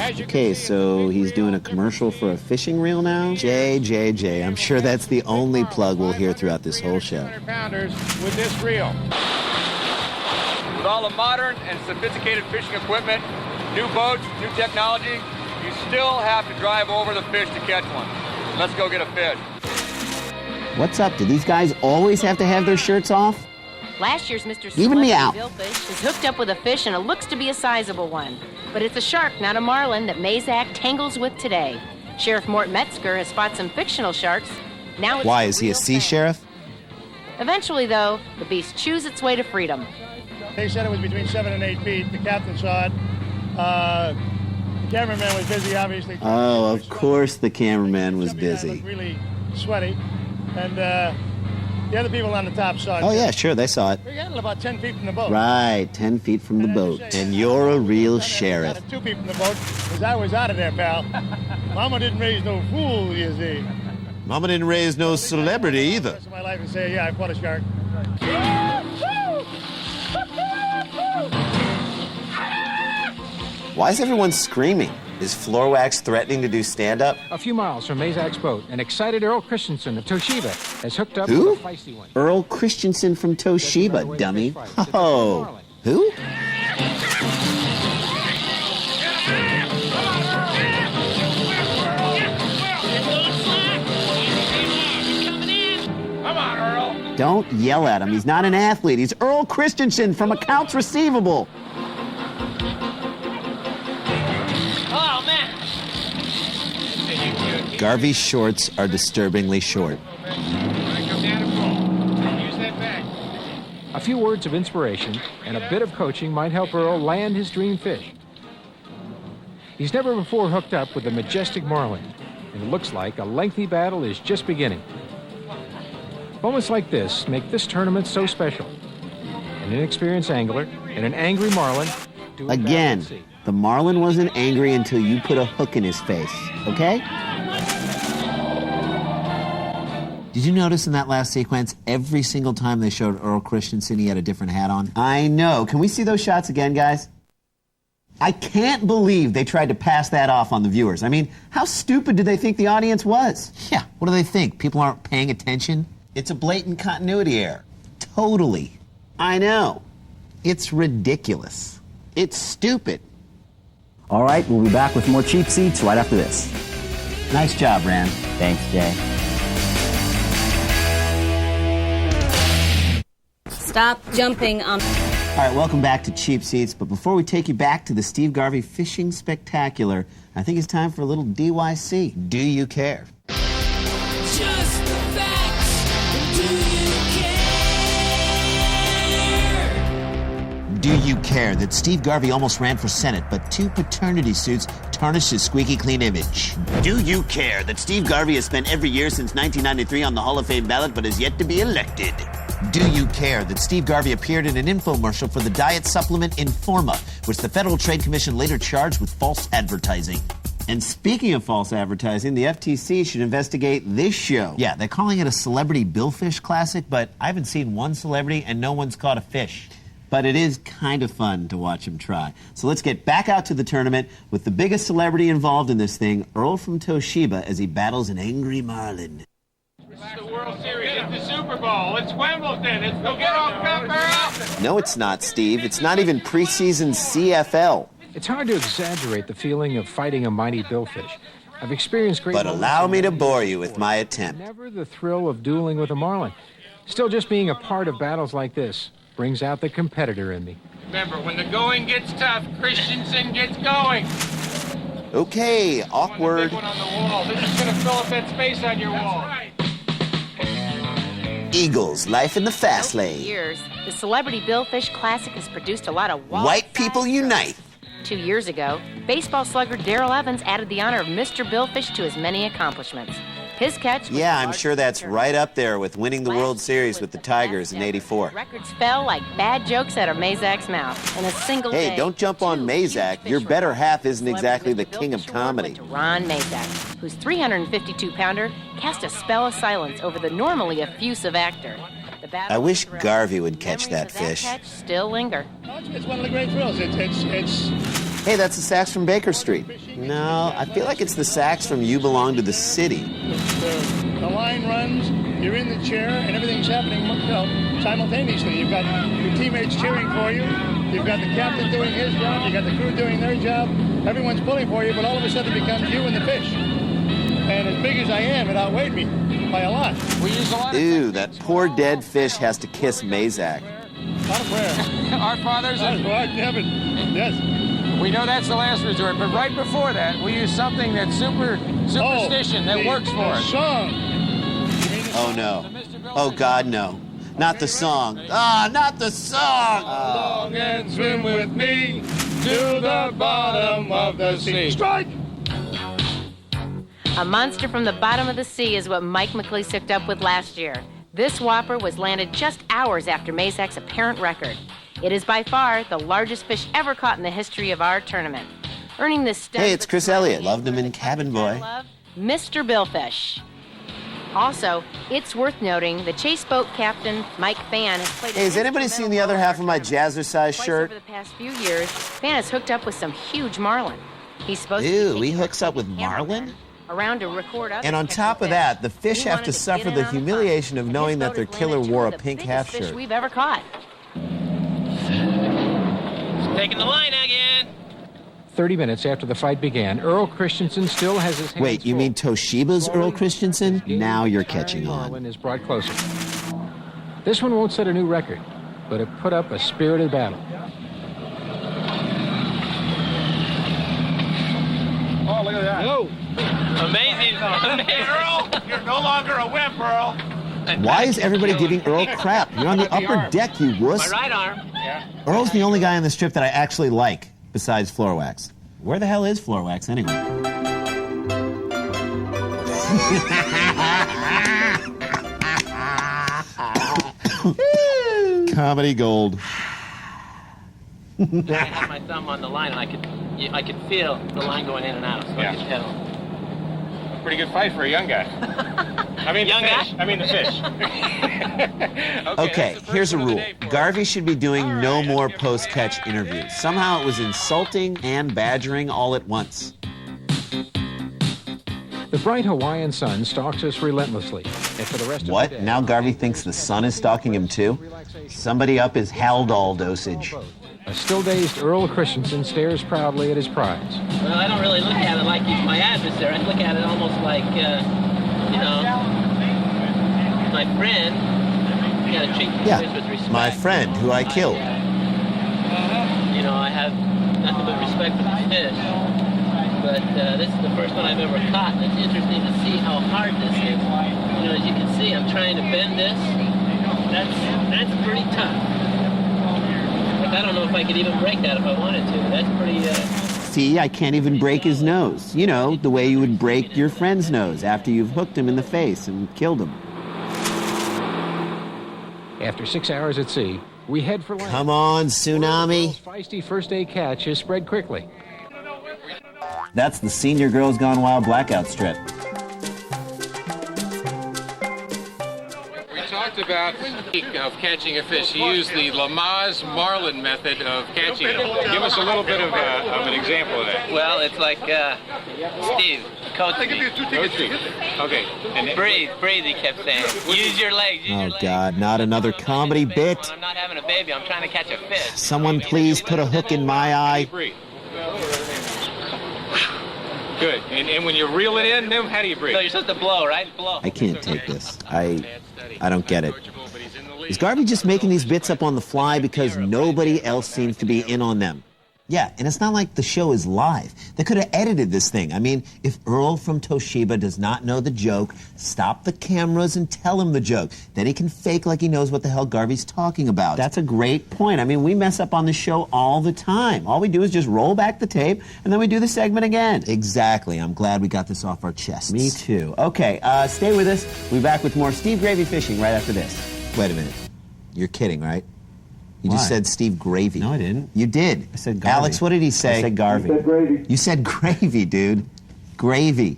Okay, so he's doing a commercial for a fishing reel now? JJJ, I'm sure that's the only plug we'll hear throughout this whole show. 100-pounders with this reel. With all the modern and sophisticated fishing equipment, new boats, new technology, you still have to drive over the fish to catch one. Let's go get a fish. What's up? Do these guys always have to have their shirts off? Last year's Mr. Even me out. Billfish is hooked up with a fish, and it looks to be a sizable one. But it's a shark, not a marlin, that Mazak tangles with today. Sheriff Mort Metzger has spotted some fictional sharks. Now it's Why, is he a sea sheriff? Eventually, though, the beast chews its way to freedom. They said it was between 7 and 8 feet. The captain saw it. The cameraman was busy, obviously. Oh, of course the cameraman was busy. Looked really sweaty. And the other people on the top saw it. Oh, yeah, sure, they saw it. We got about 10 feet from the boat. Right, 10 feet from the boat. And you're a real sheriff. 2 feet from the boat, because I was out of there, pal. Mama didn't raise no fool, you see. Mama didn't raise no celebrity either. The rest of my life and say, yeah, I caught a shark. Why is everyone screaming? Is Floorwax threatening to do stand-up? A few miles from Mazak's boat, an excited Earl Christensen of Toshiba has hooked up Who? with a feisty one. Earl Christensen from Toshiba, dummy. Oh, who? Come on, Earl. Don't yell at him. He's not an athlete. He's Earl Christensen from Accounts Receivable. Oh, man. Garvey's shorts are disturbingly short. A few words of inspiration and a bit of coaching might help Earl land his dream fish. He's never before hooked up with a majestic marlin, and it looks like a lengthy battle is just beginning. Moments like this make this tournament so special. An inexperienced angler and an angry marlin do it Again, the marlin wasn't angry until you put a hook in his face, okay? Did you notice in that last sequence, every single time they showed Earl Christensen, he had a different hat on? I know. Can we see those shots again, guys? I can't believe they tried to pass that off on the viewers. I mean, how stupid did they think the audience was? Yeah, what do they think? People aren't paying attention? It's a blatant continuity error. Totally. I know. It's ridiculous. It's stupid. All right, we'll be back with more Cheap Seats right after this. Nice job, Rand. Thanks, Jay. Stop jumping on... All right, welcome back to Cheap Seats. But before we take you back to the Steve Garvey Fishing Spectacular, I think it's time for a little DYC. Do you care? Just the facts. Do you care? Do you care that Steve Garvey almost ran for Senate, but 2 paternity suits tarnished his squeaky clean image? Do you care that Steve Garvey has spent every year since 1993 on the Hall of Fame ballot, but has yet to be elected? Do you care that Steve Garvey appeared in an infomercial for the diet supplement Informa, which the Federal Trade Commission later charged with false advertising? And speaking of false advertising, the FTC should investigate this show. Yeah, they're calling it a celebrity billfish classic, but I haven't seen one celebrity and no one's caught a fish. But it is kind of fun to watch him try. So let's get back out to the tournament with the biggest celebrity involved in this thing, Earl from Toshiba, as he battles an angry marlin. This is the World Series. It's the Super Bowl. It's Wimbledon. It's the World Cup, Earl. No, it's not, Steve. It's not even preseason CFL. It's hard to exaggerate the feeling of fighting a mighty billfish. I've experienced great... But allow me to bore you with my attempt. Never the thrill of dueling with a marlin. Still, just being a part of battles like this brings out the competitor in me. Remember, when the going gets tough, Christensen gets going. Okay, awkward. Big one on the wall. This is going to fill up that space on your wall. Eagles, life in the fast lane. Years, the Celebrity Billfish Classic has produced a lot of White people unite. 2 years ago, baseball slugger Darrell Evans added the honor of Mr. Billfish to his many accomplishments. His catch... Yeah, I'm sure that's right up there with winning the World Series with the Tigers in '84. Records fell like bad jokes out of Mazak's mouth in a single day. Hey, don't jump on Mazak. Your better half isn't exactly the king of comedy. To Ron Mazak, whose 352-pounder cast a spell of silence over the normally effusive actor. I wish Garvey would catch that fish. Catch still linger. It's one of the great thrills. It's Hey, that's the sax from Baker Street. No, I feel like it's the sax from You Belong to the City. The line runs, you're in the chair, and everything's happening simultaneously. You've got your teammates cheering for you. You've got the captain doing his job. You've got the crew doing their job. Everyone's pulling for you, but all of a sudden it becomes you and the fish. And as big as I am, it outweighed me by a lot. We use a lot of Ew, that poor dead fish has to kiss Mazak. Not a prayer. our fathers. Not a heaven. Yes. We know that's the last resort, but right before that, we use something that's superstition that works for us. Song. Oh, no. Oh, God, no. Not the song. Ah, not the song! Long and swim with me to the bottom of the sea. Strike! A monster from the bottom of the sea is what Mike McLeese hooked up with last year. This whopper was landed just hours after Mazak's apparent record. It is by far the largest fish ever caught in the history of our tournament. Earning this stud. Hey, it's Chris Elliott. Loved him in Cabin Boy. Mr. Billfish. Also, it's worth noting the chase boat captain, Mike Fan, has played. Hey, has anybody seen the other half of my jazzercise shirt? Over the past few years, Fan has hooked up with some huge marlin. He's supposed Ew, to be he hooks up with marlin? around to record other And on top of that, the fish have to suffer the humiliation of knowing that their killer wore a pink half fish shirt. we've ever caught. Taking the line again. 30 minutes after the fight began, Earl Christensen still has his hands Wait, you full. mean Toshiba's Earl Christensen? Now you're catching on. Marlin is brought closer. This one won't set a new record, but it put up a spirited battle. Oh, look at that. Whoa. Amazing. Amazing. Earl, you're no longer a wimp, Earl. Why is everybody giving Earl crap? You're on the upper deck, you wuss. My right arm. Earl's the only guy on the strip that I actually like, besides Floor Wax. Where the hell is Floor Wax, anyway? Comedy gold. I had my thumb on the line, and I could feel the line going in and out, so I could tell. Pretty good fight for a young guy. I mean, Young the guy? fish. I mean, the fish. Okay, here's a rule. Garvey should be doing no more post-catch interviews. Somehow it was insulting and badgering all at once. The bright Hawaiian sun stalks us relentlessly. And for the rest of the What? day, Now Garvey thinks the sun is stalking him too? Somebody up his Haldol dosage. a still-dazed Earl Christensen stares proudly at his prize. Well, I don't really look at it like he's my adversary. I look at it almost like, my friend. You gotta treat the fish with respect. My friend who I killed. I have nothing but respect for the fish. But this is the first one I've ever caught, and it's interesting to see how hard this is. As you can see, I'm trying to bend this. That's pretty tough. I don't know if I could even break that if I wanted to. That's pretty... See, I can't even break his nose. You know, the way you would break your friend's nose after you've hooked him in the face and killed him. After 6 hours at sea, we head for land. Come on, Tsunami. Earl's feisty first-day catch is spread quickly. That's the Senior Girls Gone Wild blackout strip. We talked about of catching a fish. He used the Lamaze Marlin method of catching it. Give us a little bit of an example of that. Well, it's like, Steve, coach me. Okay. And Breathe, he kept saying. Use your legs, use your Oh, legs. God, not another comedy bit. When I'm not having a baby, I'm trying to catch a fish. Someone please put a hook in my eye. breathe. Good. And when you reel it in, then how do you breathe? So you're supposed to blow, right? Blow. I can't take this. I don't get it. Is Garvey just making these bits up on the fly because nobody else seems to be in on them? Yeah, and it's not like the show is live. They could have edited this thing. I mean, if Earl from Toshiba does not know the joke, stop the cameras and tell him the joke. Then he can fake like he knows what the hell Garvey's talking about. That's a great point. I mean, we mess up on the show all the time. All we do is just roll back the tape, and then we do the segment again. Exactly. I'm glad we got this off our chests. Me too. Okay, stay with us. We'll be back with more Steve Gravy Fishing right after this. Wait a minute. You're kidding, right? You just said Steve Gravy. No, I didn't. You did. I said Garvey. Alex, what did he say? I said Garvey. You said gravy, dude. Gravy.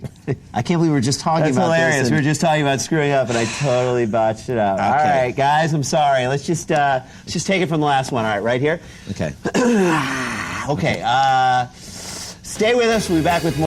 I can't believe we were just talking That's about hilarious. this. We were just talking about screwing up, and I totally botched it up. Okay. All right, guys, I'm sorry. Let's just take it from the last one. All right, right here. Okay. Okay. Stay with us. We'll be back with more.